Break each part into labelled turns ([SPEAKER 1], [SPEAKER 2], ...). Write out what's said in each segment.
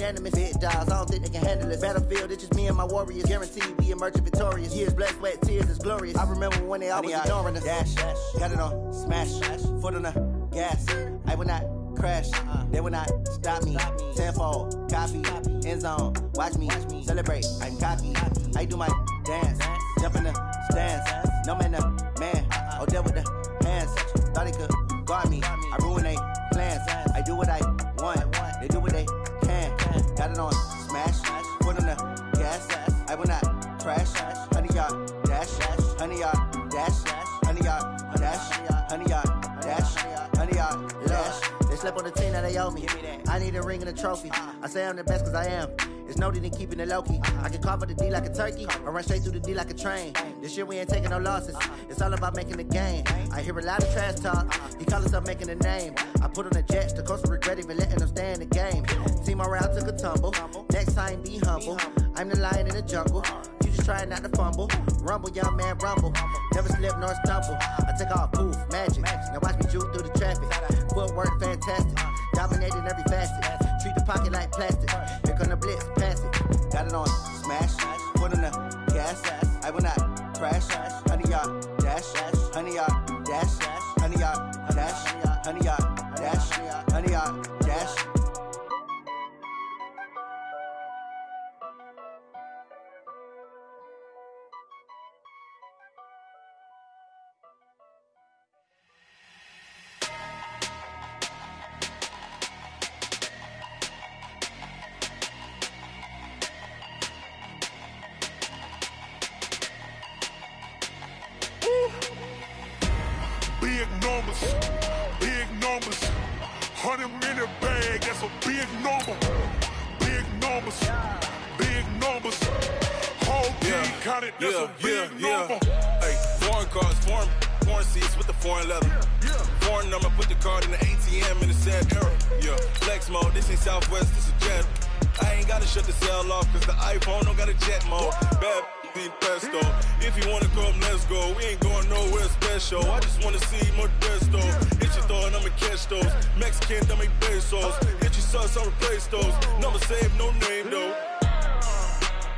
[SPEAKER 1] unanimous. Big dogs, I don't think they can handle this. Battlefield, it's just me and my warriors. Guaranteed we emerging victorious. Years, blood, sweat, tears, it's glorious. I remember when they always ignoring us. Dash, got it on, smash, foot on the gas. I will not crash, they will not stop me. Tenfold, copy, end zone, watch me celebrate. I'm cocky, I do my dance, jump in the stands. No man, man, oh, there with the hands. Thought he could guard me, I ruin they plans. I do what I want, they do what they can. Got it on, smash, foot on the gas. I will not crash, 100-yard dash, 100-yard dash, 100-yard dash, 100-yard dash, 100-yard dash. They slept on the team that they owe me. I need a ring and a trophy. I say I'm the best cause I am. It's noted in keeping it low-key. I can carve up the D like a turkey or run straight through the D like a train. This year we ain't taking no losses. It's all about making the game. I hear a lot of trash talk. He call himself making a name. I put on the Jets. The coach will regret even letting them stay in the game. Team morale took a tumble. Next time be humble. I'm the lion in the jungle. You just trying not to fumble. Rumble, young man, rumble. Never slip nor stumble. I take off, poof, magic. Now watch me juke through the traffic. Footwork fantastic. Dominating every facet. Treat the pocket like plastic. Here come the blitz, pass it. Got it on, smash. Foot on the gas. I will not crash. 100-yard dash. 100-yard dash. 100-yard dash. 100-yard dash. 100-yard dash.
[SPEAKER 2] Big numbers, 100-minute bag, that's a big number. Big numbers, whole team counted, that's a big number.
[SPEAKER 3] Hey, foreign cars, foreign seats with the foreign leather. Foreign number, put the card in the ATM in the sad era. Yeah, flex mode, this ain't Southwest, this is Jet. I ain't gotta shut the cell off, cause the iPhone don't got a jet mode. Bad need pesto. If you wanna come, let's go. We ain't going nowhere special. I just wanna see Modesto. Hit your thought, I'ma catch those. Mexican, dummy pesos. Hit your sus, I'll replace those. Number saved, no name though.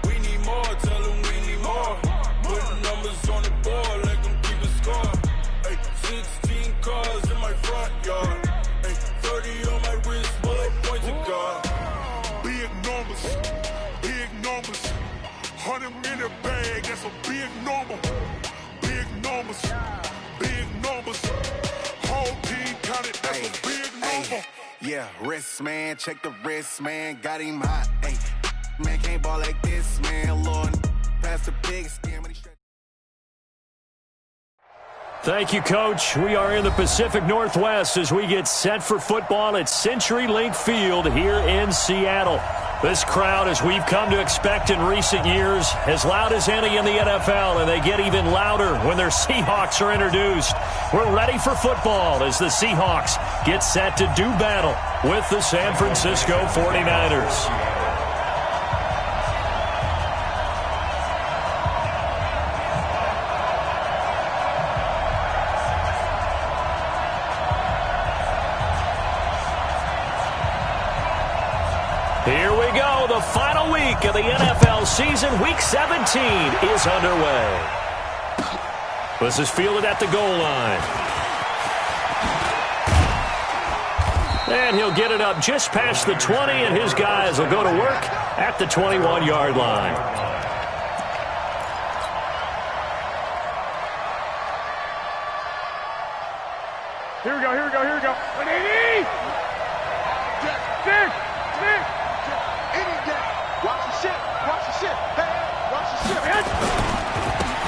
[SPEAKER 3] We need more, tell them we need more. Put the numbers on the board, let them keep a score. Hey, 16 cars in my front yard. Hey, 30 on my wrist, bullet points to God.
[SPEAKER 2] Big numbers, 100-minute bag, that's a big number. Big numbers, whole team counted, that's a big number.
[SPEAKER 4] Yeah, wrist man, check the wrist man, got him hot. Hey, man can't ball like this, man. Lord, pass the big scam when he stretch.
[SPEAKER 5] Thank you, Coach. We are in the Pacific Northwest as we get set for football at CenturyLink Field here in Seattle. This crowd, as we've come to expect in recent years, as loud as any in the NFL, and they get even louder when their Seahawks are introduced. We're ready for football as the Seahawks get set to do battle with the San Francisco 49ers. Here we go. The final week of the NFL season. Week 17 is underway. This is fielded at the goal line. And he'll get it up just past the 20, and his guys will go to work at the 21-yard line.
[SPEAKER 6] Here we go.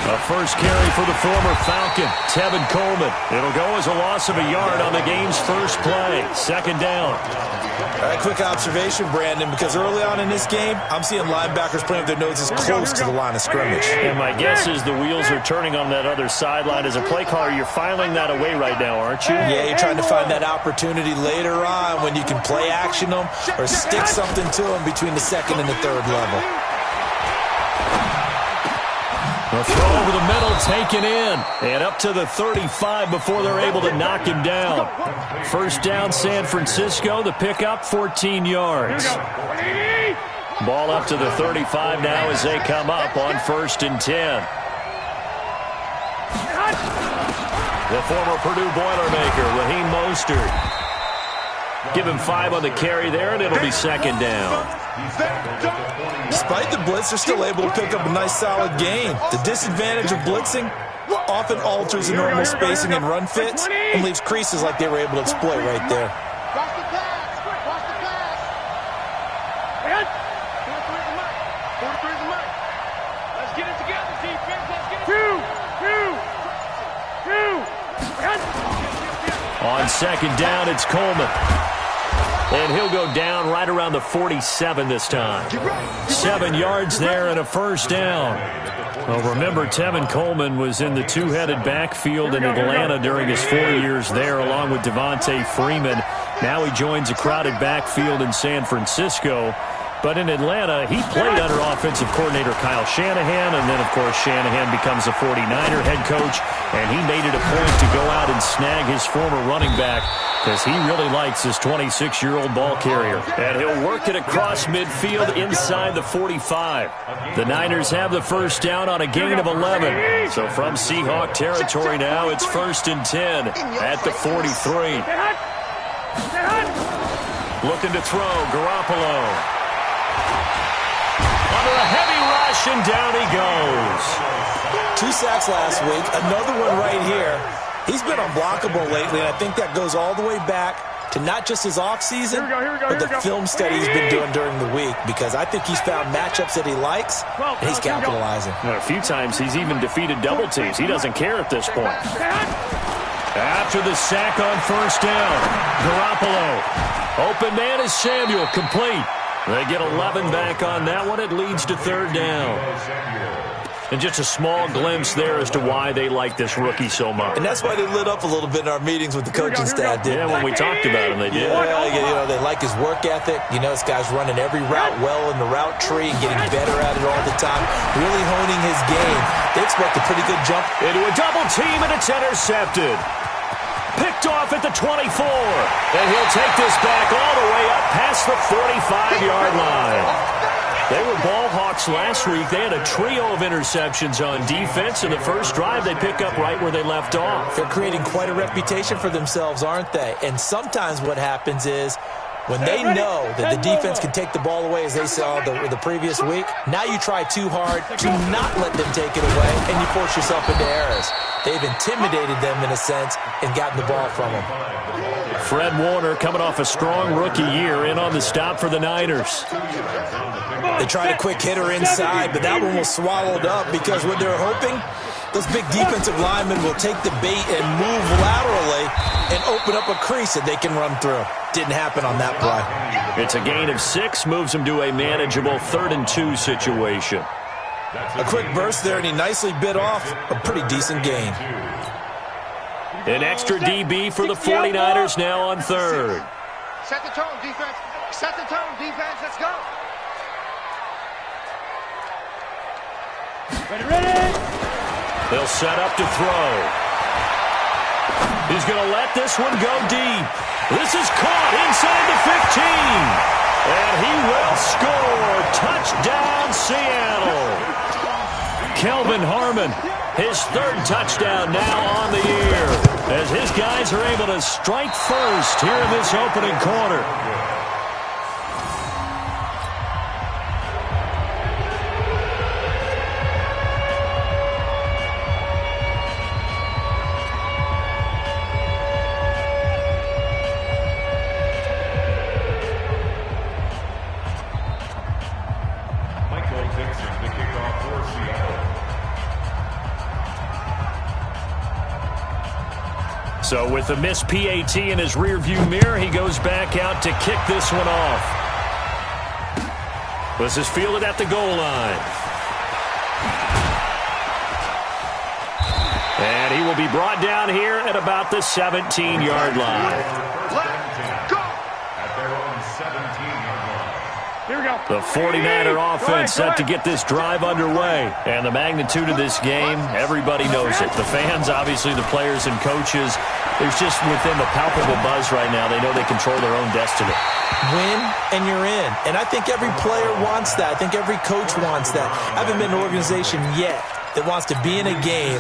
[SPEAKER 5] A first carry for the former Falcon, Tevin Coleman. It'll go as a loss of a yard on the game's first play. Second down.
[SPEAKER 7] A quick observation, Brandon, because early on in this game, I'm seeing linebackers playing with their noses close to the line of scrimmage.
[SPEAKER 5] And my guess is the wheels are turning on that other sideline. As a play caller, you're filing that away right now, aren't you?
[SPEAKER 7] Yeah, you're trying to find that opportunity later on when you can play action them or stick something to them between the second and the third level.
[SPEAKER 5] The throw over the middle, taken in, and up to the 35 before they're able to knock him down. First down, San Francisco. The pickup, 14 yards. Ball up to the 35 now as they come up on 1st and 10. The former Purdue Boilermaker, Raheem Mostert. Give him 5 on the carry there, and it'll be 2nd down.
[SPEAKER 7] Despite the blitz, they're still able to pick up a nice, solid gain. The disadvantage of blitzing often alters the normal spacing and run fits and leaves creases like they were able to exploit right there.
[SPEAKER 6] Watch the pass. Watch the pass. 43's the mark. Let's get it together, defense. Let's get it. Two.
[SPEAKER 5] On 2nd down, it's Coleman. And he'll go down right around the 47 this time. 7 yards there and a 1st down. Well, remember, Tevin Coleman was in the two-headed backfield in Atlanta during his 4 years there, along with Devontae Freeman. Now he joins a crowded backfield in San Francisco. But in Atlanta, he played under offensive coordinator Kyle Shanahan, and then, of course, Shanahan becomes a 49er head coach, and he made it a point to go out and snag his former running back because he really likes his 26-year-old ball carrier. And he'll work it across midfield inside the 45. The Niners have the 1st down on a gain of 11. So from Seahawk territory now, it's 1st and 10 at the 43. Looking to throw, Garoppolo. Under a heavy rush, and down he goes.
[SPEAKER 7] 2 sacks last week, another one right here. He's been unblockable lately, and I think that goes all the way back to not just his offseason, but the film study he's been doing during the week, because I think he's found matchups that he likes, and he's capitalizing.
[SPEAKER 5] A few times he's even defeated double teams. He doesn't care at this point. After the sack on 1st down, Garoppolo. Open man is Samuel, complete. They get 11 back on that one. It leads to 3rd down. And just a small glimpse there as to why they like this rookie so much.
[SPEAKER 7] And that's why they lit up a little bit in our meetings with the coaching staff, didn't they?
[SPEAKER 5] Yeah, when we talked about him, they did.
[SPEAKER 7] Yeah, they like his work ethic. You know, this guy's running every route well in the route tree and getting better at it all the time, really honing his game. They expect a pretty good jump.
[SPEAKER 5] Into a double team, and it's intercepted. Picked off at the 24. And he'll take this back all the way up past the 45-yard line. They were ball hawks last week. They had a trio of interceptions on defense. In the first drive, they pick up right where they left off.
[SPEAKER 7] They're creating quite a reputation for themselves, aren't they? And sometimes what happens is when they know that the defense can take the ball away, as they saw the previous week, now you try too hard to not let them take it away, and you force yourself into errors. They've intimidated them in a sense and gotten the ball from them.
[SPEAKER 5] Fred Warner coming off a strong rookie year in on the stop for the Niners.
[SPEAKER 7] They tried a quick hitter inside, but that one was swallowed up because what they're hoping, those big defensive linemen will take the bait and move laterally and open up a crease that they can run through. Didn't happen on that play.
[SPEAKER 5] It's a gain of 6, moves them to a manageable 3rd and 2 situation.
[SPEAKER 7] A quick burst there, and he nicely bit off a pretty decent gain.
[SPEAKER 5] An extra DB for the 49ers now on 3rd.
[SPEAKER 6] Set the tone, defense. Set the tone, defense. Let's go. Ready.
[SPEAKER 5] They'll set up to throw. He's going to let this one go deep. This is caught inside the 15. And he will score. Touchdown, Seattle. Kelvin Harmon, his 3rd touchdown now on the year, as his guys are able to strike first here in this opening quarter. So with the missed PAT in his rearview mirror, he goes back out to kick this one off. This is fielded at the goal line. And he will be brought down here at about the 17-yard line.
[SPEAKER 6] Let's go.
[SPEAKER 2] At their own 17-yard line.
[SPEAKER 5] The 49er offense set to get this drive underway. And the magnitude of this game, everybody knows it. The fans, obviously the players and coaches. There's just within the palpable buzz right now. They know they control their own destiny.
[SPEAKER 7] Win and you're in. And I think every player wants that. I think every coach wants that. I haven't been in an organization yet that wants to be in a game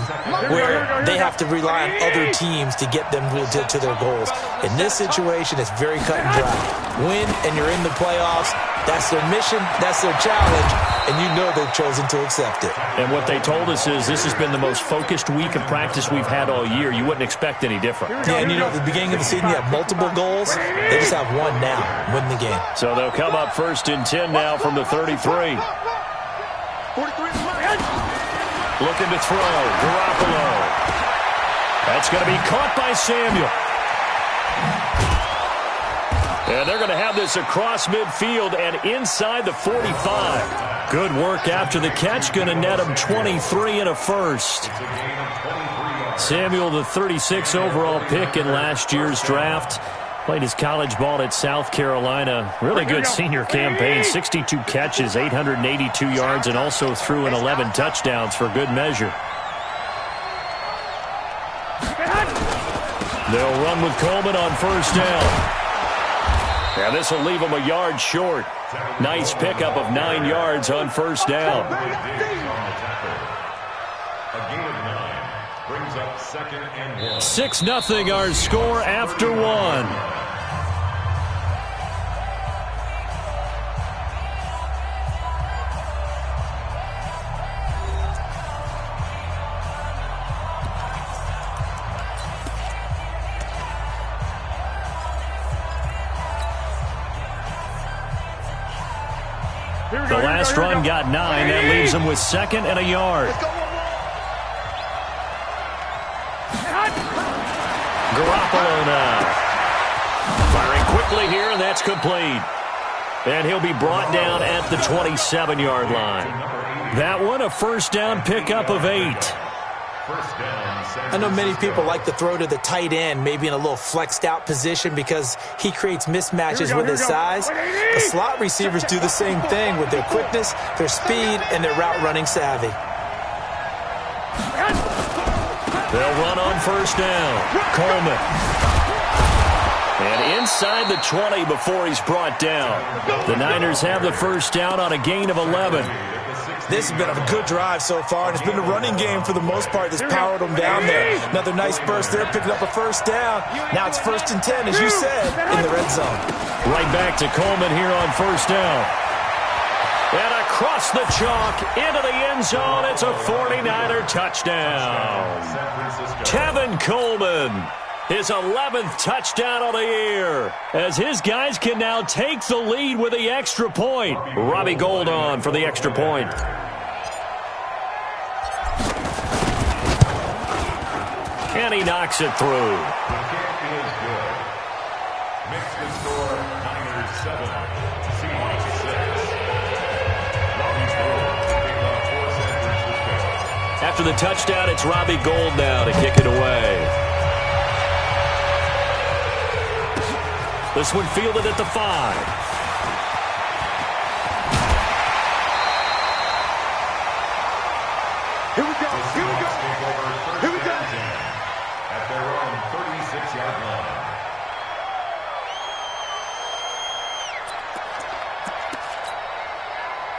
[SPEAKER 7] where they have to rely on other teams to get them to their goals. In this situation, it's very cut and dry. Win and you're in the playoffs. That's their mission. That's their challenge. And you know they've chosen to accept it.
[SPEAKER 5] And what they told us is this has been the most focused week of practice we've had all year. You wouldn't expect any different.
[SPEAKER 7] Yeah, and you know, at the beginning of the season, you have multiple goals. They just have one now, win the game.
[SPEAKER 5] So they'll come up 1st and 10 now from the 33. Looking to throw. Garoppolo. That's going to be caught by Samuel. And they're going to have this across midfield and inside the 45. Good work after the catch. Going to net him 23 and a first. Samuel, the 36 overall pick in last year's draft. Played his college ball at South Carolina. Really good senior campaign. 62 catches, 882 yards, and also threw in 11 touchdowns for good measure. They'll run with Coleman on 1st down. Yeah, this will leave him a yard short. Nice pickup of 9 yards on 1st down.
[SPEAKER 8] A gain of 9 brings up 2nd and 1.
[SPEAKER 5] 6-0 our score after 1. The last run got 9. That leaves him with 2nd and a yard. Garoppolo now. Firing quickly here, and that's complete. And he'll be brought down at the 27-yard line. That one, a 1st down pickup of 8.
[SPEAKER 7] I know many people like to throw to the tight end, maybe in a little flexed out position because he creates mismatches with his size. The slot receivers do the same thing with their quickness, their speed, and their route running savvy.
[SPEAKER 5] They'll run on 1st down. Coleman. And inside the 20 before he's brought down. The Niners have the 1st down on a gain of 11.
[SPEAKER 7] This has been a good drive so far, and it's been a running game for the most part that's powered them down there. Another nice burst there, picking up a 1st down. Now it's 1st and 10, as you said, in the red zone.
[SPEAKER 5] Right back to Coleman here on 1st down. And across the chalk, into the end zone, it's a 49er touchdown. Tevin Coleman, his 11th touchdown of the year, as his guys can now take the lead with the extra point. Robbie Gould on for the extra point. And he knocks it through.
[SPEAKER 8] The kick is good. Makes the score Niners 7, Seahawks 6. Robbie Gould picking up 4 centers to pick.
[SPEAKER 5] After the touchdown, it's Robbie Gould now to kick it away. This one fielded at the 5.
[SPEAKER 6] Here we go. Here we go. Here we go.
[SPEAKER 8] At their own 36-yard line.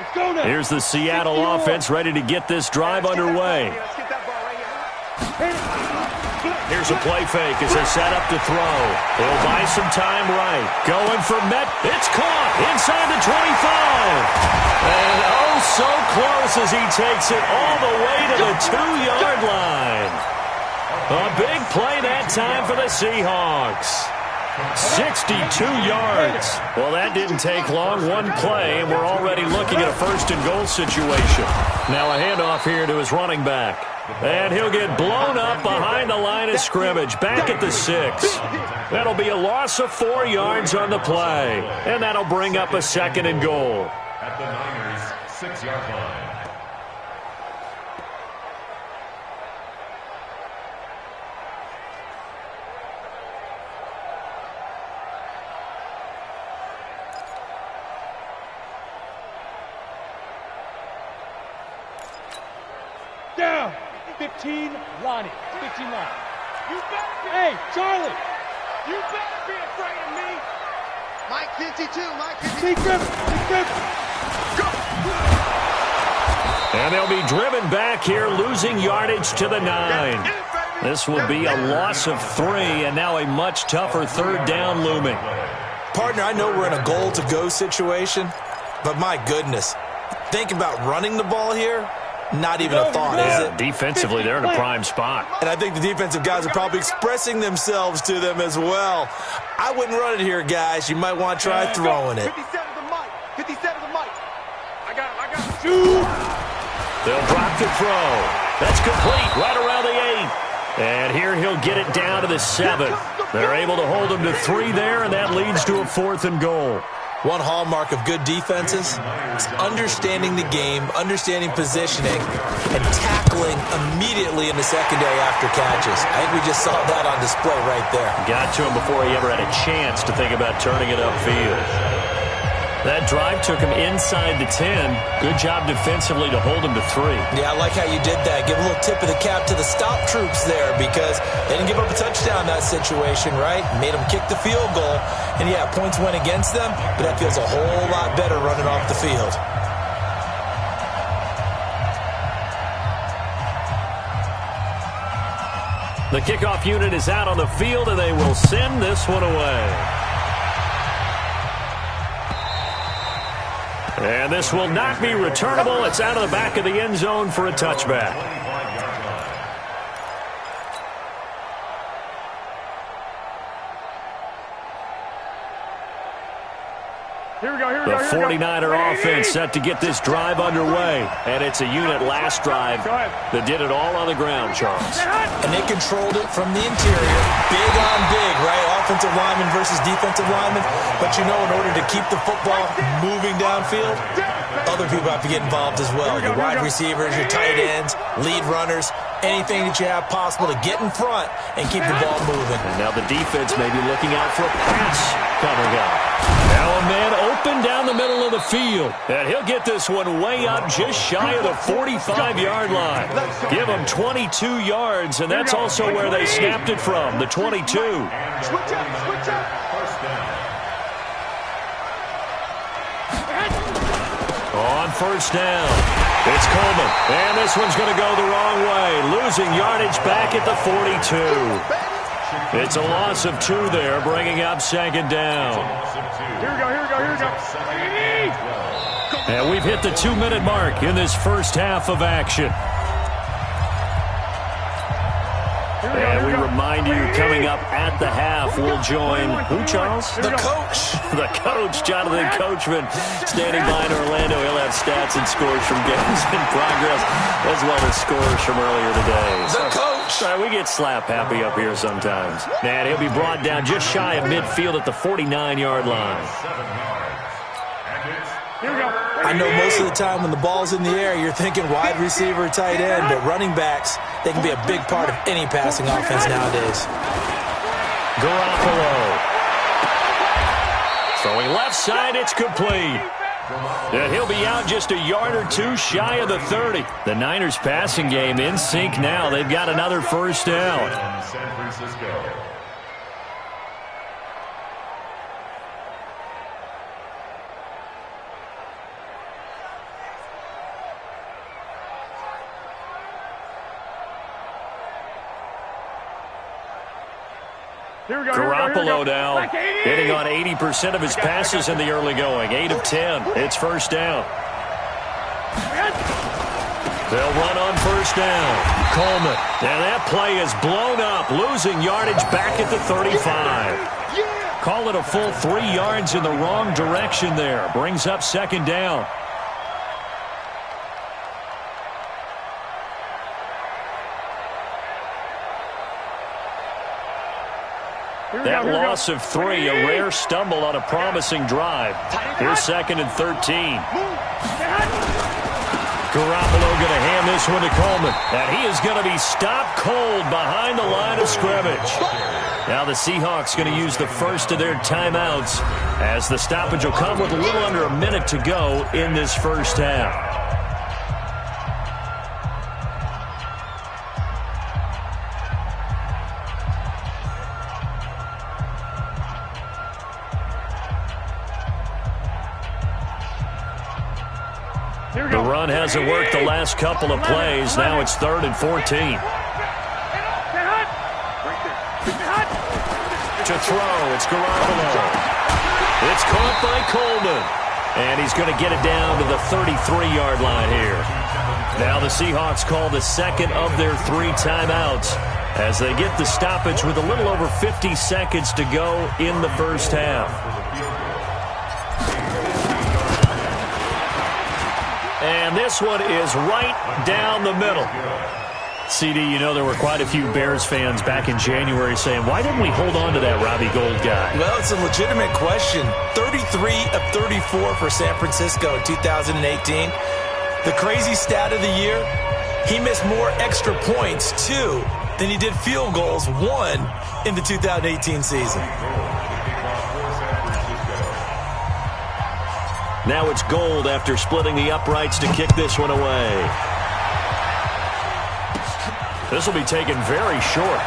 [SPEAKER 6] Let's go now.
[SPEAKER 5] Here's the Seattle offense ready to get this drive underway.
[SPEAKER 6] Let's get that ball right here.
[SPEAKER 5] Here's a play fake as they set up to throw. He'll buy some time right. Going for Met. It's caught inside the 25. And oh, so close as he takes it all the way to the 2-yard line. A big play that time for the Seahawks. 62 yards. Well, that didn't take long. One play, and we're already looking at a 1st and goal situation. Now a handoff here to his running back. And he'll get blown up behind the line of scrimmage, back at the 6. That'll be a loss of 4 yards on the play. And that'll bring up a 2nd and goal.
[SPEAKER 8] At the Niners' 6-yard line.
[SPEAKER 6] down. 15, Lonnie. 15, Lonnie. Hey, Charlie. You better be afraid of me.
[SPEAKER 1] Mike 52, Mike 52.
[SPEAKER 6] Big Griffin. Go.
[SPEAKER 5] And they'll be driven back here, losing yardage to the 9. This will be a loss of 3, and now a much tougher third down looming.
[SPEAKER 7] Partner, I know we're in a goal-to-go situation, but my goodness, think about running the ball here. Not even a thought, is it?
[SPEAKER 5] Defensively, they're in a prime spot.
[SPEAKER 7] And I think the defensive guys are probably expressing themselves to them as well. I wouldn't run it here, guys. You might want to try throwing it.
[SPEAKER 1] 57 to Mike. 57 to Mike.
[SPEAKER 6] I got it.
[SPEAKER 5] They'll drop to throw. That's complete right around the 8. And here he'll get it down to the 7. They're able to hold him to 3 there, and that leads to a 4th and goal.
[SPEAKER 7] One hallmark of good defenses is understanding the game, understanding positioning, and tackling immediately in the secondary after catches. I think we just saw that on display right there.
[SPEAKER 5] Got to him before he ever had a chance to think about turning it upfield. That drive took him inside the 10. Good job defensively to hold him to 3.
[SPEAKER 7] Yeah, I like how you did that. Give a little tip of the cap to the stop troops there because they didn't give up a touchdown in that situation, right? Made them kick the field goal. And, yeah, points went against them, but that feels a whole lot better running off the field.
[SPEAKER 5] The kickoff unit is out on the field, and they will send this one away. And this will not be returnable. It's out of the back of the end zone for a touchback. The 49er offense set to get this drive underway. And it's a unit last drive that did it all on the ground, Charles.
[SPEAKER 7] And they controlled it from the interior. Big on big, right? Offensive lineman versus defensive lineman. But you know, in order to keep the football moving downfield, other people have to get involved as well. Your wide receivers, your tight ends, lead runners, anything that you have possible to get in front and keep the ball moving.
[SPEAKER 5] And now the defense may be looking out for a pass coming up. Now a man open down the middle of the field. And he'll get this one way up just shy of the 45-yard line. Give him 22 yards, and that's also where they snapped it from, the 22.
[SPEAKER 1] Switch up.
[SPEAKER 5] On first down, it's Coleman. And this one's going to go the wrong way. Losing yardage back at the 42. It's a loss of 2 there, bringing up second down.
[SPEAKER 6] Here we go.
[SPEAKER 5] And we've hit the 2-minute mark in this first half of action. And we remind you, coming up at the half, we'll join who, Charles?
[SPEAKER 7] The coach.
[SPEAKER 5] The coach, Jonathan Coachman, standing by in Orlando. He'll have stats and scores from games in progress, as well as scores from earlier today.
[SPEAKER 7] The coach.
[SPEAKER 5] We get slap happy up here sometimes. And he'll be brought down just shy of midfield at the 49-yard line.
[SPEAKER 6] Here we go.
[SPEAKER 7] I know most of the time when the ball's in the air, you're thinking wide receiver, tight end, but running backs, they can be a big part of any passing offense nowadays.
[SPEAKER 5] Garoppolo. Throwing left side, it's complete. And he'll be out just a yard or 2 shy of the 30. The Niners passing game in sync now. They've got another first down.
[SPEAKER 8] San Francisco.
[SPEAKER 5] Garoppolo now hitting on 80% of his passes in the early going. 8 of 10. It's first down. They'll run on first down. Coleman. And that play is blown up, losing yardage back at the 35. Call it a full 3 yards in the wrong direction there. Brings up second down. That loss of 3, a rare stumble on a promising drive. Here's second and 13. Garoppolo going to hand this one to Coleman. And he is going to be stopped cold behind the line of scrimmage. Now the Seahawks going to use the first of their timeouts as the stoppage will come with a little under a minute to go in this first half. The run hasn't worked the last couple of plays. Now it's 3rd and 14. To throw, it's Garoppolo. It's caught by Coleman. And he's going to get it down to the 33-yard line here. Now the Seahawks call the second of their 3 timeouts as they get the stoppage with a little over 50 seconds to go in the first half. And this one is right down the middle. CD, you know there were quite a few Bears fans back in January saying, why didn't we hold on to that Robbie Gould guy?
[SPEAKER 7] Well, it's a legitimate question. 33 of 34 for San Francisco in 2018. The crazy stat of the year, he missed more extra points, 2, than he did field goals, 1, in the 2018 season.
[SPEAKER 5] Now it's Gould after splitting the uprights to kick this one away. This will be taken very short.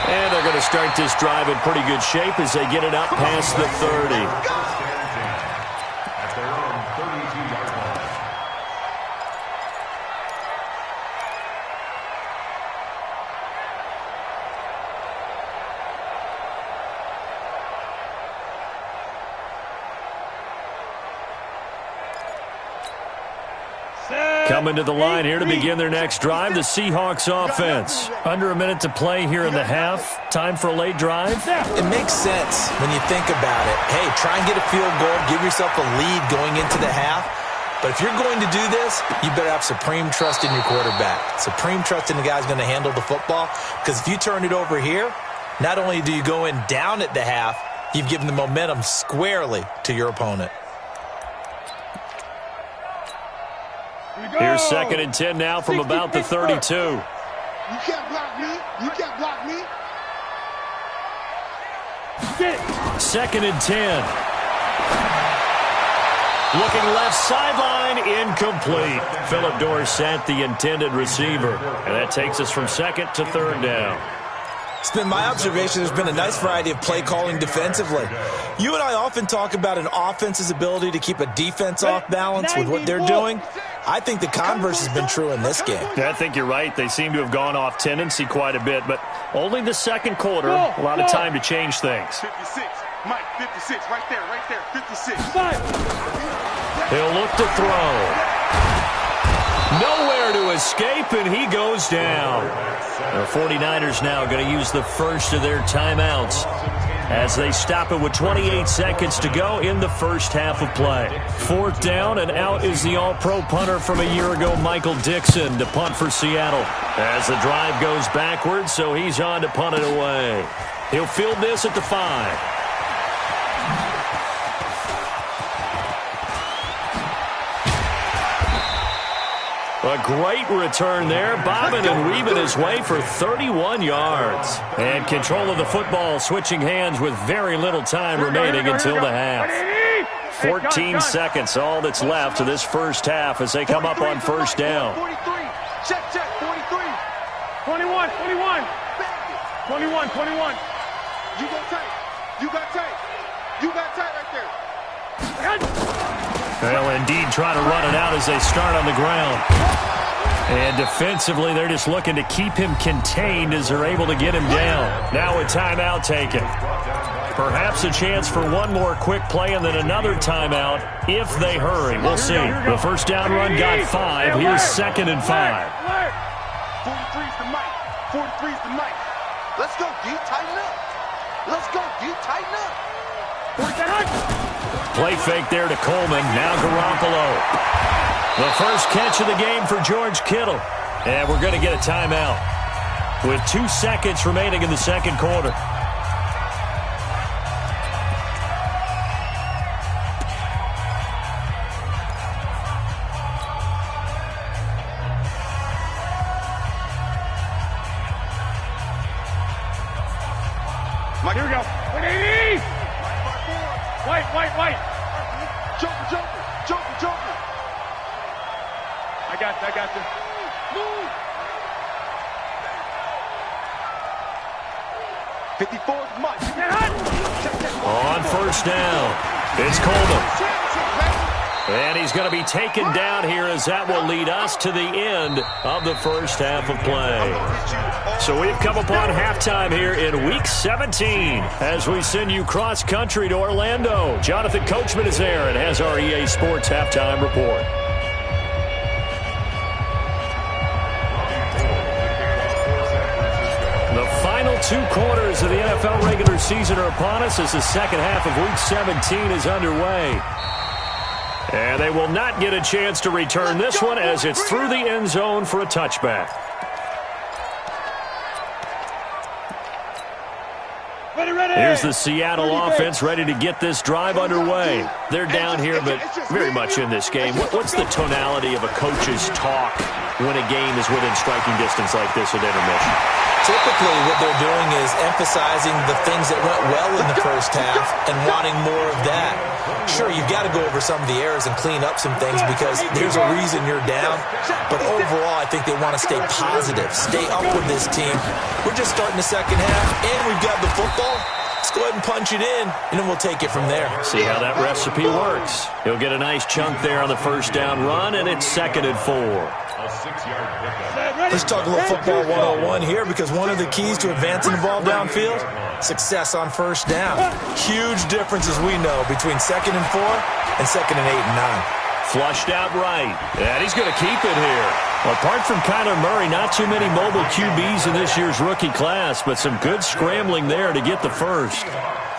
[SPEAKER 5] And they're going to start this drive in pretty good shape as they get it up past the 30. Coming to the line here to begin their next drive, the Seahawks offense. Under a minute to play here in the half. Time for a late drive.
[SPEAKER 7] It makes sense when you think about it. Hey, try and get a field goal, give yourself a lead going into the half. But if you're going to do this, you better have supreme trust in your quarterback. Supreme trust in the guy who's going to handle the football. Because if you turn it over here, not only do you go in down at the half, you've given the momentum squarely to your opponent.
[SPEAKER 5] Here's 2nd and 10 now from about the 32.
[SPEAKER 2] You can't block me. You can't block me.
[SPEAKER 5] 2nd and 10. Looking left sideline, incomplete. Philip Dorsett, the intended receiver. And that takes us from 2nd to 3rd down.
[SPEAKER 7] It's been my observation there's been a nice variety of play calling defensively. You and I often talk about an offense's ability to keep a defense off balance with what they're doing. I think the converse has been true in this game.
[SPEAKER 5] Yeah, I think you're right. They seem to have gone off tendency quite a bit, but only the second quarter, a lot of time to change things.
[SPEAKER 2] 56, Mike, 56, right there, 56.
[SPEAKER 5] He'll look to throw. Nowhere to escape, and he goes down. The 49ers now going to use the first of their timeouts as they stop it with 28 seconds to go in the first half of play. 4th down, and out is the all-pro punter from a year ago, Michael Dixon, to punt for Seattle. As the drive goes backwards, so he's on to punt it away. He'll field this at the 5. A great return there, bobbing and weaving his way for 31 yards. And control of the football, switching hands with very little time remaining until the half. 14 seconds, all that's left of this first half as they come up on 1st down.
[SPEAKER 6] 43. Check, 43. 21. 21.
[SPEAKER 2] You got tight right there.
[SPEAKER 5] Well, indeed, trying to run it out as they start on the ground. And defensively, they're just looking to keep him contained as they're able to get him down. Now a timeout taken. Perhaps a chance for one more quick play and then another timeout if they hurry. We'll see. The first down run got 5. Here's 2nd and 5.
[SPEAKER 2] 43's the mic. 43's the mic. Let's go, D. Tighten up. Let's go, D. Tighten up.
[SPEAKER 5] Play fake there to Coleman. Now Garoppolo. The first catch of the game for George Kittle. And we're going to get a timeout with 2 seconds remaining in the second quarter.
[SPEAKER 6] Here we go. 180. White. Joker. I got this. Move.
[SPEAKER 2] 54, Mike.
[SPEAKER 5] On 1st down, it's Coleman. And he's going to be taken down here as that will lead us to the end of the first half of play. So we've come upon halftime here in Week 17 as we send you cross-country to Orlando. Jonathan Coachman is there and has our EA Sports halftime report. The final 2 quarters of the NFL regular season are upon us as the second half of Week 17 is underway. And they will not get a chance to return this one as it's through the end zone for a touchback. Here's the Seattle offense ready to get this drive underway. They're down here, but very much in this game. What's the tonality of a coach's talk when a game is within striking distance like this at intermission?
[SPEAKER 7] Typically, what they're doing is emphasizing the things that went well in the first half and wanting more of that. Sure, you've got to go over some of the errors and clean up some things because there's a reason you're down. But overall, I think they want to stay positive, stay up with this team. We're just starting the second half, and we've got the football. Let's go ahead and punch it in, and then we'll take it from there.
[SPEAKER 5] See how that recipe works. He'll get a nice chunk there on the first down run, and it's 2nd and 4.
[SPEAKER 7] Let's talk a little football 101 here because one of the keys to advancing the ball downfield, success on first down. Huge difference, as we know, between 2nd and 4 and 2nd and 8 and 9.
[SPEAKER 5] Flushed out right, and he's going to keep it here. Apart from Kyler Murray, not too many mobile QBs in this year's rookie class, but some good scrambling there to get the first.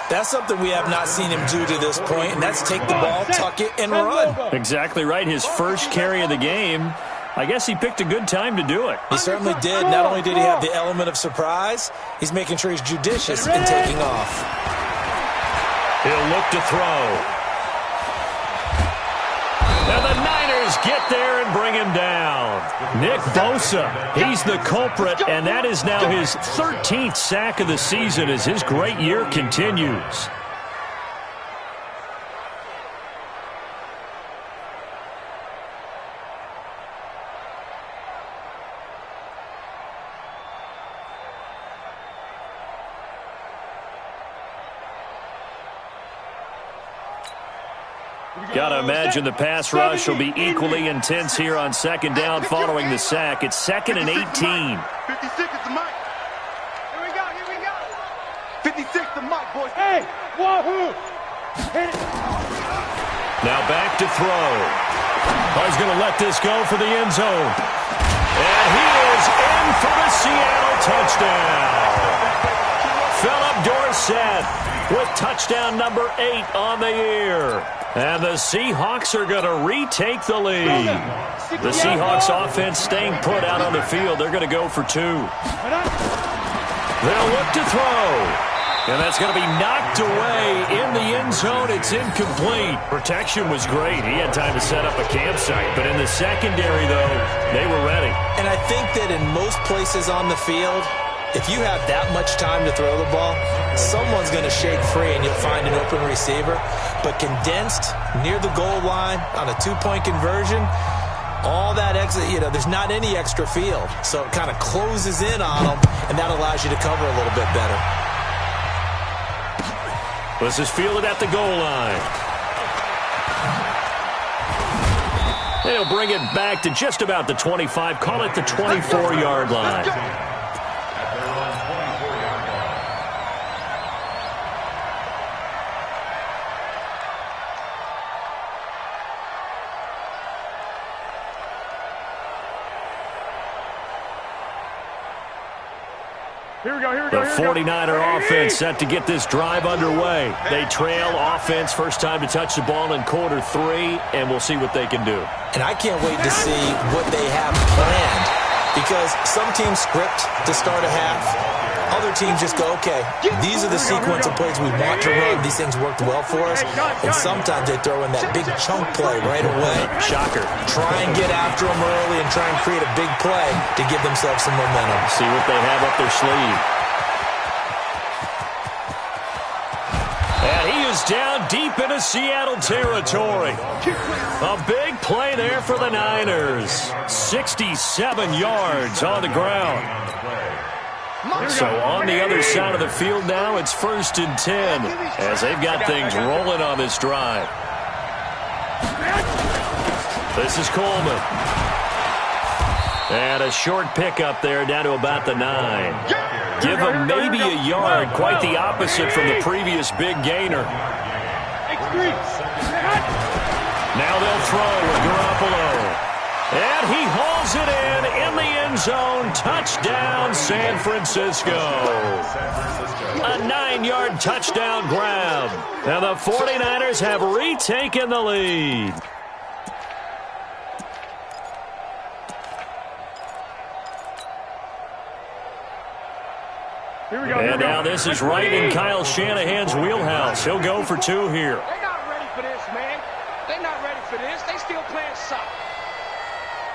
[SPEAKER 7] That's something we have not seen him do to this point, and that's take the ball, tuck it, and run.
[SPEAKER 5] Exactly right. His first carry of the game. I guess he picked a good time to do it.
[SPEAKER 7] He certainly did. Not only did he have the element of surprise, he's making sure he's judicious in taking off.
[SPEAKER 5] He'll look to throw. And the Niners get there and bring him down. Nick Bosa, he's the culprit, and that is now his 13th sack of the season as his great year continues. Got to imagine the pass rush will be equally intense here on second down following the sack. It's 2nd and 18.
[SPEAKER 2] 56 is the mic. Here we go, here we go. 56 the mic, boys.
[SPEAKER 6] Hey, wahoo! Hit it.
[SPEAKER 5] Now back to throw. He's going to let this go for the end zone. And he is in for the Seattle touchdown. Philip Dorsett with touchdown number 8 on the year. And the Seahawks are going to retake the lead. The Seahawks offense staying put out on the field. They're going to go for 2. They'll look to throw. And that's going to be knocked away in the end zone. It's incomplete. Protection was great. He had time to set up a campsite. But in the secondary, though, they were ready.
[SPEAKER 7] And I think that in most places on the field, if you have that much time to throw the ball, someone's going to shake free and you'll find an open receiver. But condensed near the goal line on a 2-point conversion, all that extra, there's not any extra field. So it kind of closes in on them, and that allows you to cover a little bit better.
[SPEAKER 5] This is fielded at the goal line. They'll bring it back to just about the 25, call it the 24-yard line. The 49er offense set to get this drive underway. They trail offense, first time to touch the ball in quarter 3, and we'll see what they can do.
[SPEAKER 7] And I can't wait to see what they have planned because some teams script to start a half. Other teams just go, okay, these are the sequence of plays we want to run. These things worked well for us. And sometimes they throw in that big chunk play right away.
[SPEAKER 5] Shocker.
[SPEAKER 7] Try and get after them early and try and create a big play to give themselves some momentum.
[SPEAKER 5] See what they have up their sleeve. And he is down deep into Seattle territory. A big play there for the Niners. 67 yards on the ground. So on the other side of the field now, it's 1st and 10 as they've got things rolling on this drive. This is Coleman. And a short pickup there down to about the 9. Give him maybe a yard. Quite the opposite from the previous big gainer. Now they'll throw with Garoppolo. And he hauls it in the end zone. Touchdown, San Francisco. A 9-yard touchdown grab. And the 49ers have retaken the lead. And now this is right in Kyle Shanahan's wheelhouse. He'll go for 2 here.
[SPEAKER 6] They're not ready for this, man. They're not ready for this. They still playing soccer.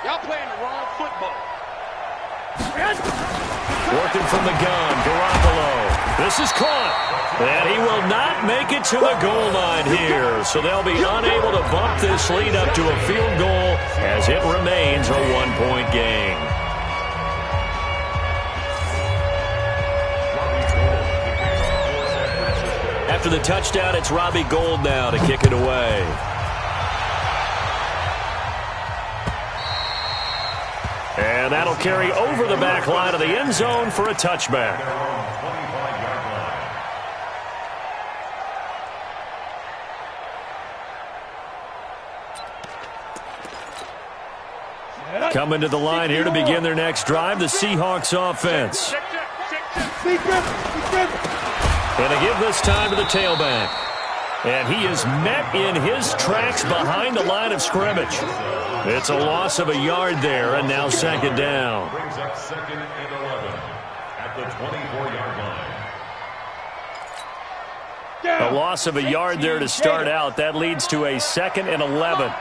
[SPEAKER 6] Y'all playing the wrong football.
[SPEAKER 5] Working from the gun, Garoppolo. This is caught. And he will not make it to the goal line here. So they'll be unable to bump this lead up to a field goal as it remains a 1-point game. After the touchdown, it's Robbie Gould now to kick it away. And that'll carry over the back line of the end zone for a touchback. Coming to the line here to begin their next drive, the Seahawks offense. And to give this time to the tailback. And he is met in his tracks behind the line of scrimmage. It's a loss of a yard there, and now second down.
[SPEAKER 8] Brings up 2nd and 11 at the 24-yard line.
[SPEAKER 5] A loss of a yard there to start out. That leads to a 2nd and 11.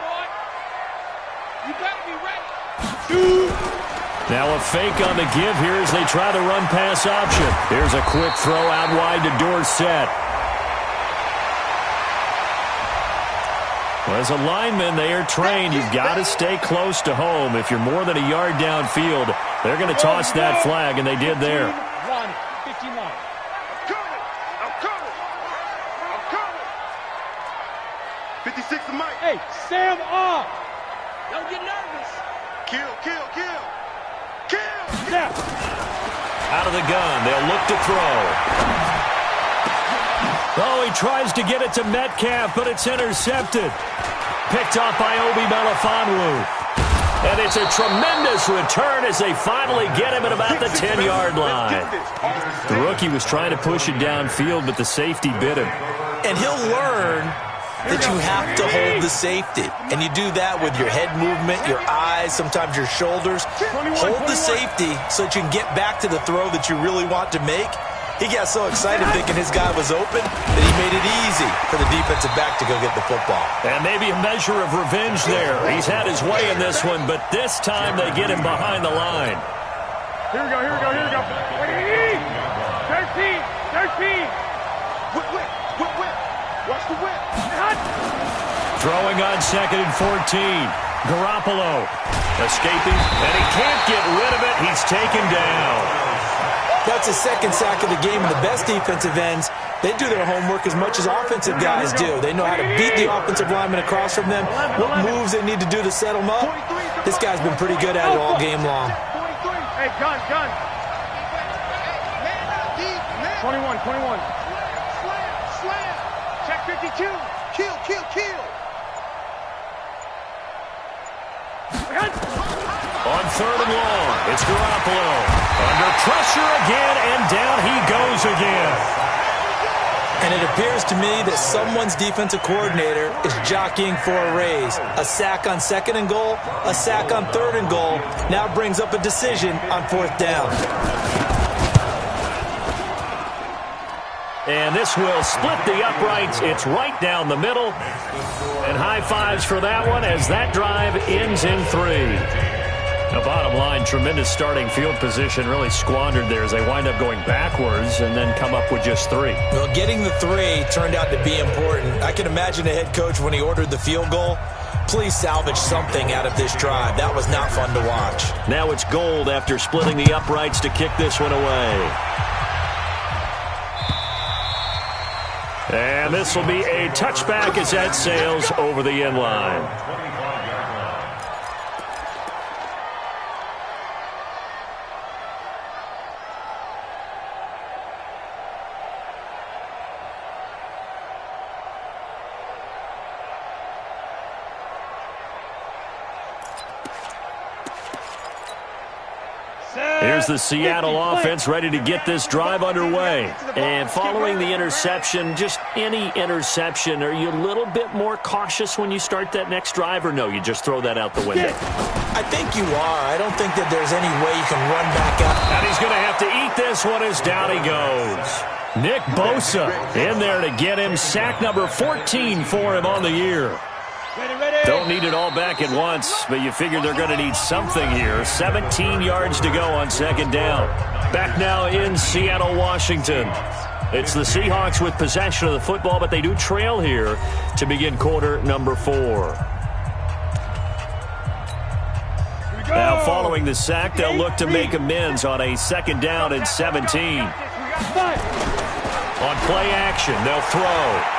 [SPEAKER 6] You better be ready.
[SPEAKER 5] Now a fake on the give here as they try the run-pass option. Here's a quick throw out wide to Dorsett. Well, as a lineman, they are trained. You've got to stay close to home. If you're more than a yard downfield, they're going to toss that flag, and they did there.
[SPEAKER 6] 59.
[SPEAKER 2] I'm coming. 56 to Mike.
[SPEAKER 6] Hey, Sam off. Don't get nervous.
[SPEAKER 2] Kill.
[SPEAKER 6] Snap.
[SPEAKER 5] Out of the gun. They'll look to throw. Oh, he tries to get it to Metcalf, but it's intercepted. Picked off by Obi Melifonwu. And it's a tremendous return as they finally get him at about the 10-yard line. The rookie was trying to push it downfield, but the safety bit him.
[SPEAKER 7] And he'll learn that you have to hold the safety. And you do that with your head movement, your eyes, sometimes your shoulders. Hold the safety so that you can get back to the throw that you really want to make. He got so excited thinking his guy was open that he made it easy for the defensive back to go get the football.
[SPEAKER 5] And maybe a measure of revenge there. He's had his way in this one, but this time they get him behind the line.
[SPEAKER 6] Here we go. 13.
[SPEAKER 2] Whip. Watch the whip.
[SPEAKER 5] Throwing on 2nd and 14. Garoppolo escaping, and he can't get rid of it. He's taken down.
[SPEAKER 7] That's a second sack of the game, and the best defensive ends, they do their homework as much as offensive guys do. They know how to beat the offensive lineman across from them, what moves they need to do to set them up. This guy's been pretty good at it all game long.
[SPEAKER 6] Hey, gun. 21. Slam. Check 52. Kill.
[SPEAKER 5] On 3rd and long, it's Garoppolo. Under pressure again, and down he goes again.
[SPEAKER 7] And it appears to me that someone's defensive coordinator is jockeying for a raise. A sack on 2nd and goal, a sack on 3rd and goal, now brings up a decision on 4th down.
[SPEAKER 5] And this will split the uprights. It's right down the middle. And high fives for that one as that drive ends in 3. The bottom line, tremendous starting field position, really squandered there as they wind up going backwards and then come up with just 3.
[SPEAKER 7] Well, getting the 3 turned out to be important. I can imagine the head coach when he ordered the field goal. Please salvage something out of this drive. That was not fun to watch.
[SPEAKER 5] Now it's Gould after splitting the uprights to kick this one away. And this will be a touchback as that sails over the end line. the Seattle offense ready to get this drive underway. And following the interception, just any interception, are you a little bit more cautious when you start that next drive, or no, you just throw that out the window?
[SPEAKER 7] I think you are. I don't think that there's any way you can run back up.
[SPEAKER 5] And he's going to have to eat this one as down he goes. Nick Bosa in there to get him. Sack number 14 for him on the year. Don't need it all back at once, but you figure they're going to need something here. 17 yards to go on second down. Back now in Seattle, Washington. It's the Seahawks with possession of the football, but they do trail here to begin quarter number 4. Now following the sack, they'll look to make amends on a second down and 17. On play action, they'll throw.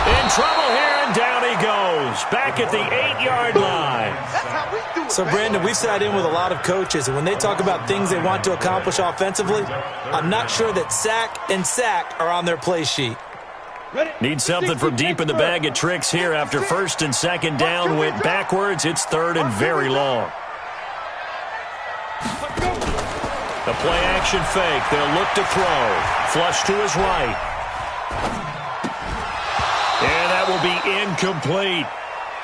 [SPEAKER 5] In trouble here, and down he goes. Back at the 8-yard line.
[SPEAKER 7] So, Brandon, we've sat in with a lot of coaches, and when they talk about things they want to accomplish offensively, I'm not sure that sack and sack are on their play sheet.
[SPEAKER 5] Need something from deep in the bag of tricks here after first and second down went backwards. It's third and very long. The play action fake. They'll look to throw. Flush to his right. And that will be incomplete.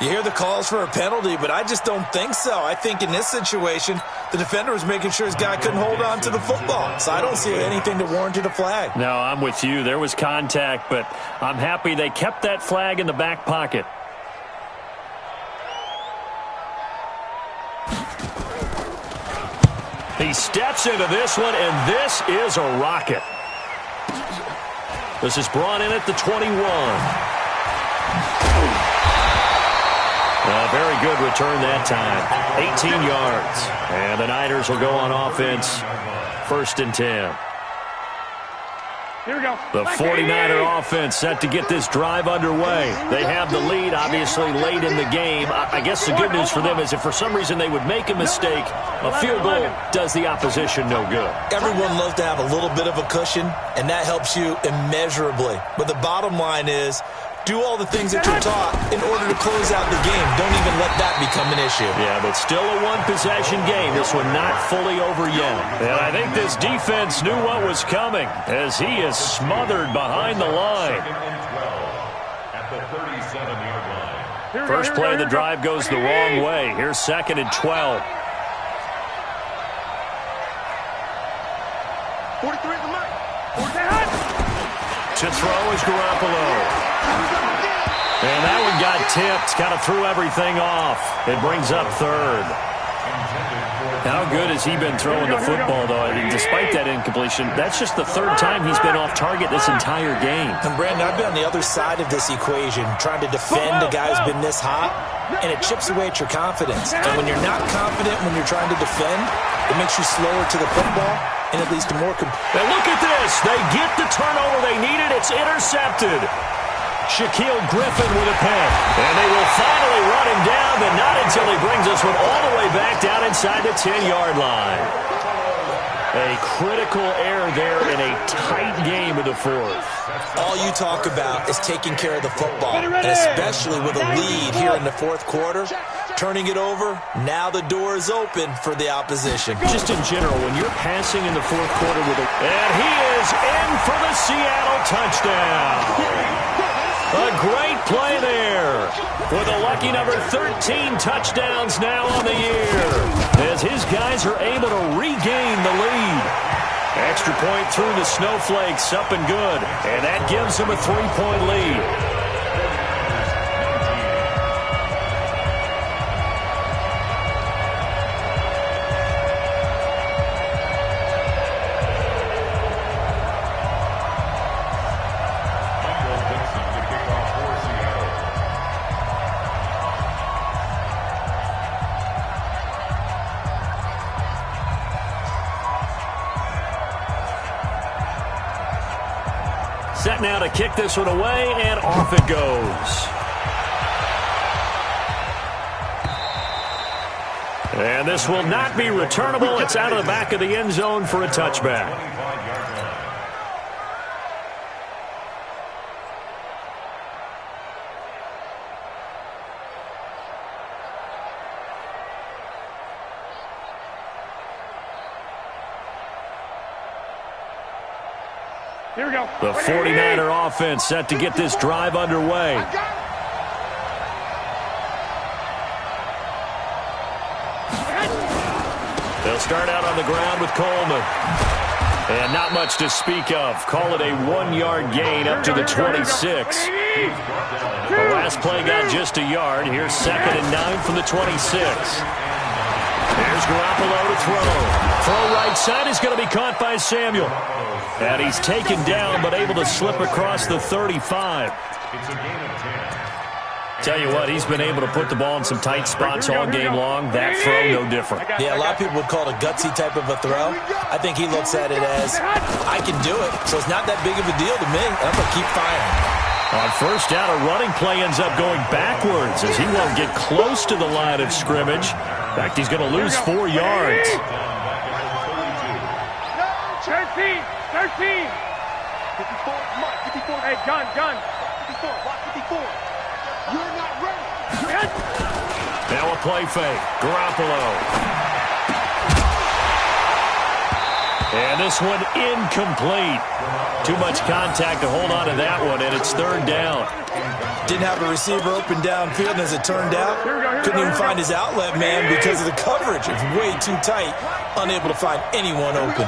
[SPEAKER 7] You hear the calls for a penalty, but I just don't think so. I think in this situation, the defender was making sure his guy couldn't hold on to the football. So I don't see anything that warranted a flag.
[SPEAKER 5] No, I'm with you. There was contact, but I'm happy they kept that flag in the back pocket. He steps into this one, and this is a rocket. This is brought in at the 21. Very good return that time. 18 yards. And the Niners will go on offense. First and 10.
[SPEAKER 6] Here we go.
[SPEAKER 5] The 49er offense set to get this drive underway. They have the lead, obviously, late in the game. I guess the good news for them is if for some reason they would make a mistake, a field goal does the opposition no good.
[SPEAKER 7] Everyone loves to have a little bit of a cushion, and that helps you immeasurably. But the bottom line is, do all the things that you're taught in order to close out the game. Don't even let that become an issue.
[SPEAKER 5] Yeah, but still a one-possession game. This one not fully over yet. And I think this defense knew what was coming as he is smothered behind the line.
[SPEAKER 8] At the 37-yard line.
[SPEAKER 5] First play of the drive goes the wrong way. Here's second and 12.
[SPEAKER 2] 43 at the mic.
[SPEAKER 5] To throw is Garoppolo. And that one got tipped, kind of threw everything off. It brings up third. How good has he been throwing the football, though? I mean, despite that incompletion, that's just the third time he's been off target this entire game.
[SPEAKER 7] And, Brandon, I've been on the other side of this equation, trying to defend a guy who's been this hot, and it chips away at your confidence. And when you're not confident when you're trying to defend, it makes you slower to the football and at least a more
[SPEAKER 5] Now look at this. They get the turnover they needed. It's intercepted. Shaquille Griffin with a pick. And they will finally run him down, but not until he brings us one all the way back down inside the 10-yard line. A critical error there in a tight game of the fourth.
[SPEAKER 7] All you talk about is taking care of the football, and especially with a lead here in the fourth quarter. Turning it over, now the door is open for the opposition.
[SPEAKER 5] Just in general, when you're passing in the fourth quarter with a... And he is in for the Seattle touchdown. A great play there with a lucky number 13 touchdowns now on the year as his guys are able to regain the lead. Extra point through the Snowflakes, up and good, and that gives them a 3-point lead. Set now to kick this one away, and off it goes. And this will not be returnable. It's out of the back of the end zone for a touchback.
[SPEAKER 6] Here we go.
[SPEAKER 5] The 49er offense set to get this drive underway. They'll start out on the ground with Coleman. And not much to speak of. Call it a 1-yard gain up to the 26. The last play got just a yard. Here's 2nd and 9 from the 26. There's Garoppolo to throw. Throw right side is going to be caught by Samuel. And he's taken down but able to slip across the 35.
[SPEAKER 8] It's a gain of 10.
[SPEAKER 5] Tell you what, he's been able to put the ball in some tight spots all game long. That throw, no different.
[SPEAKER 7] Yeah, a lot of people would call it a gutsy type of a throw. I think he looks at it as, I can do it, so it's not that big of a deal to me. I'm going to keep firing.
[SPEAKER 5] On first down, a running play ends up going backwards as he won't get close to the line of scrimmage. In fact, he's going to lose 4 yards.
[SPEAKER 6] 13. 54. Hey, gun.
[SPEAKER 2] 54. Watch 54. You're not ready.
[SPEAKER 5] Now a play fake. Garoppolo. And this one incomplete. Too much contact to hold on to that one, and it's 3rd down.
[SPEAKER 7] Didn't have a receiver open downfield, and as it turned out, couldn't even find his outlet man because of the coverage. It's way too tight, unable to find anyone open.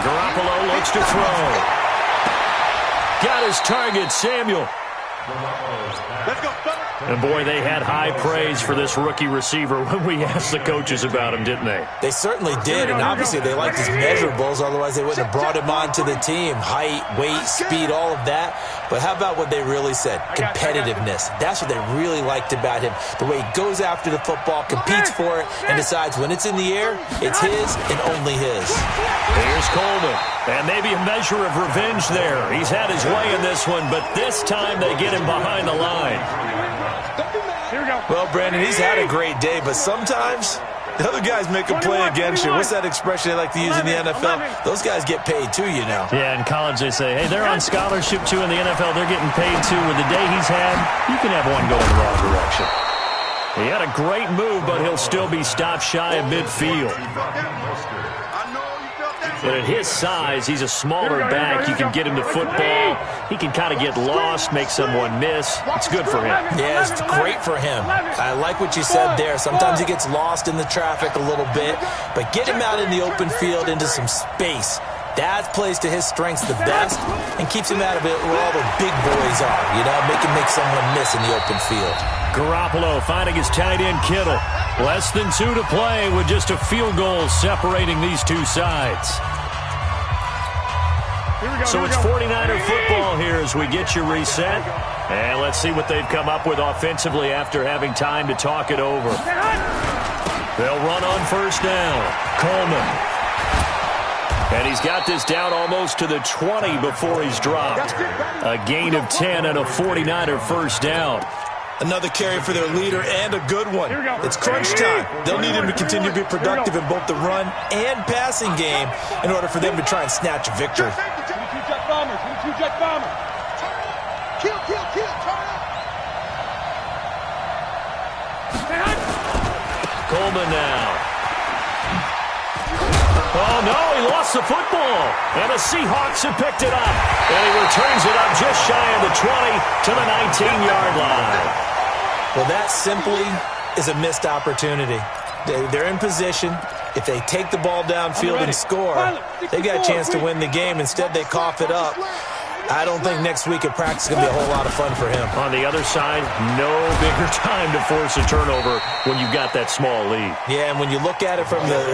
[SPEAKER 5] Garoppolo looks to throw. Got his target, Samuel.
[SPEAKER 2] Let's go, fellas.
[SPEAKER 5] And, boy, they had high praise for this rookie receiver when we asked the coaches about him, didn't they?
[SPEAKER 7] They certainly did, and obviously they liked his measurables. Otherwise, they wouldn't have brought him onto the team. Height, weight, speed, all of that. But how about what they really said? Competitiveness. That's what they really liked about him. The way he goes after the football, competes for it, and decides when it's in the air, it's his and only his.
[SPEAKER 5] Here's Coleman. And maybe a measure of revenge there. He's had his way in this one, but this time they get him behind the line.
[SPEAKER 7] Well, Brandon, he's had a great day, but sometimes the other guys make a play against you. What's that expression they like to use in the NFL? Those guys get paid too, you know.
[SPEAKER 5] Yeah, in college they say, hey, they're on scholarship too. In the NFL, they're getting paid too. With the day he's had, you can have one go in the wrong direction. He had a great move, but he'll still be stopped shy of midfield. But at his size, he's a smaller back. You can get him to football. He can kind of get lost, make someone miss. It's good for him.
[SPEAKER 7] Yeah, it's great for him. I like what you said there. Sometimes he gets lost in the traffic a little bit, but get him out in the open field into some space. That plays to his strengths the best and keeps him out of it where all the big boys are, you know, make someone miss in the open field.
[SPEAKER 5] Garoppolo finding his tight end Kittle. Less than 2 to play with just a field goal separating these two sides. So it's 49er football here as we get you reset. And let's see what they've come up with offensively after having time to talk it over. They'll run on first down. Coleman. And he's got this down almost to the 20 before he's dropped. A gain of 10 and a 49er first down.
[SPEAKER 7] Another carry for their leader and a good one. It's crunch time. They'll need him to continue to be productive in both the run and passing game in order for them to try and snatch a victory.
[SPEAKER 6] 22 jet bombers. 22 jet bombers.
[SPEAKER 2] Kill, turn up.
[SPEAKER 5] Coleman now. Oh, no, he lost the football. And the Seahawks have picked it up. And he returns it up just shy of the 20 to the 19-yard line.
[SPEAKER 7] Well, that simply is a missed opportunity. They're in position. If they take the ball downfield and score, they got a chance to win the game. Instead, they cough it up. I don't think next week at practice is going to be a whole lot of fun for him.
[SPEAKER 5] On the other side, no bigger time to force a turnover when you've got that small lead.
[SPEAKER 7] Yeah, and when you look at it from the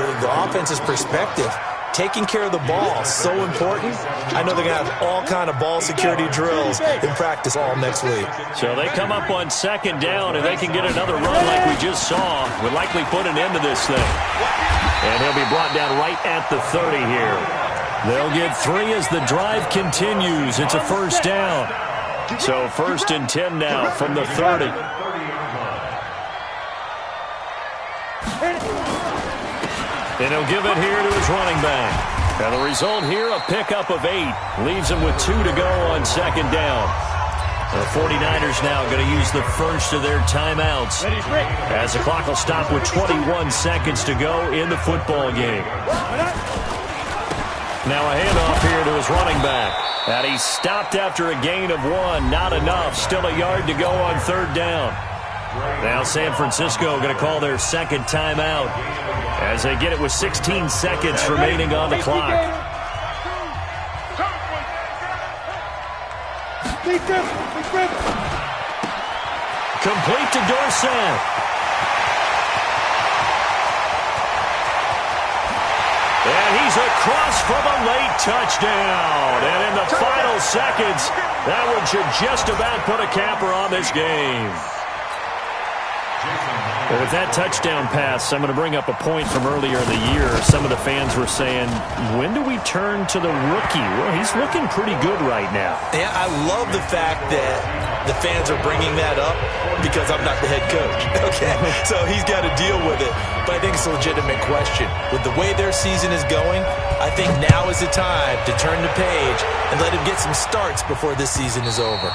[SPEAKER 7] offense's perspective, taking care of the ball is so important. I know they're going to have all kind of ball security drills in practice all next week.
[SPEAKER 5] So they come up on second down, and they can get another run like we just saw. Would likely put an end to this thing. And he'll be brought down right at the 30 here. They'll get 3 as the drive continues. It's a first down. So 1st and 10 now from the 30. And he'll give it here to his running back. And the result here, a pickup of 8. Leaves him with 2 to go on second down. The 49ers now going to use the first of their timeouts as the clock will stop with 21 seconds to go in the football game. Now a handoff here to his running back. And he stopped after a gain of 1. Not enough. Still a yard to go on third down. Now San Francisco going to call their second timeout as they get it with 16 seconds remaining on the clock. Complete to Dorsett. And he's across from a late touchdown. And in the final seconds, that one should just about put a capper on this game. Well, with that touchdown pass, I'm going to bring up a point from earlier in the year. Some of the fans were saying, when do we turn to the rookie? Well, he's looking pretty good right now.
[SPEAKER 7] Yeah, I love the fact that the fans are bringing that up because I'm not the head coach. Okay, so he's got to deal with it. But I think it's a legitimate question. With the way their season is going, I think now is the time to turn the page and let him get some starts before this season is over.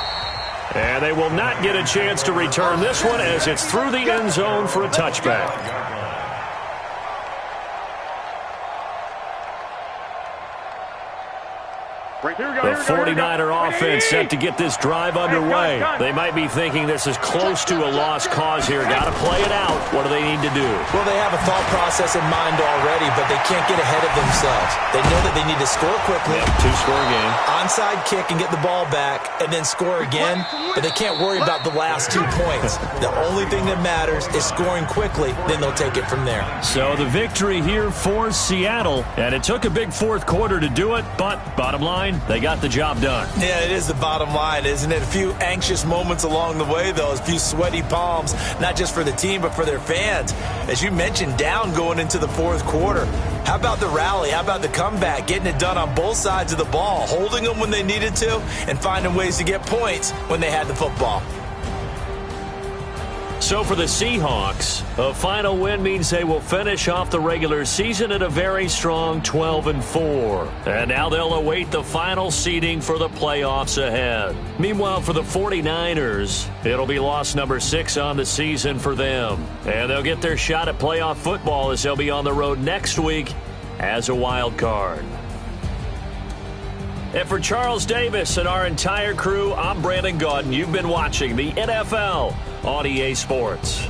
[SPEAKER 5] And they will not get a chance to return this one as it's through the end zone for a touchback. The 49er offense set to get this drive underway. They might be thinking this is close to a lost cause here. Got to play it out. What do they need to do?
[SPEAKER 7] Well, they have a thought process in mind already, but they can't get ahead of themselves. They know that they need to score quickly.
[SPEAKER 5] Yep, two-score game.
[SPEAKER 7] Onside kick and get the ball back and then score again, but they can't worry about the last 2 points. The only thing that matters is scoring quickly, then they'll take it from there.
[SPEAKER 5] So the victory here for Seattle, and it took a big fourth quarter to do it, but bottom line, they got the job done.
[SPEAKER 7] Yeah, it is the bottom line, isn't it? A few anxious moments along the way, though, a few sweaty palms, not just for the team, but for their fans. As you mentioned, down going into the fourth quarter. How about the rally? How about the comeback? Getting it done on both sides of the ball, holding them when they needed to, and finding ways to get points when they had the football.
[SPEAKER 5] So for the Seahawks, a final win means they will finish off the regular season at a very strong 12-4. And now they'll await the final seeding for the playoffs ahead. Meanwhile, for the 49ers, it'll be loss number 6 on the season for them. And they'll get their shot at playoff football as they'll be on the road next week as a wild card. And for Charles Davis and our entire crew, I'm Brandon Gaudin. You've been watching the NFL on EA Sports.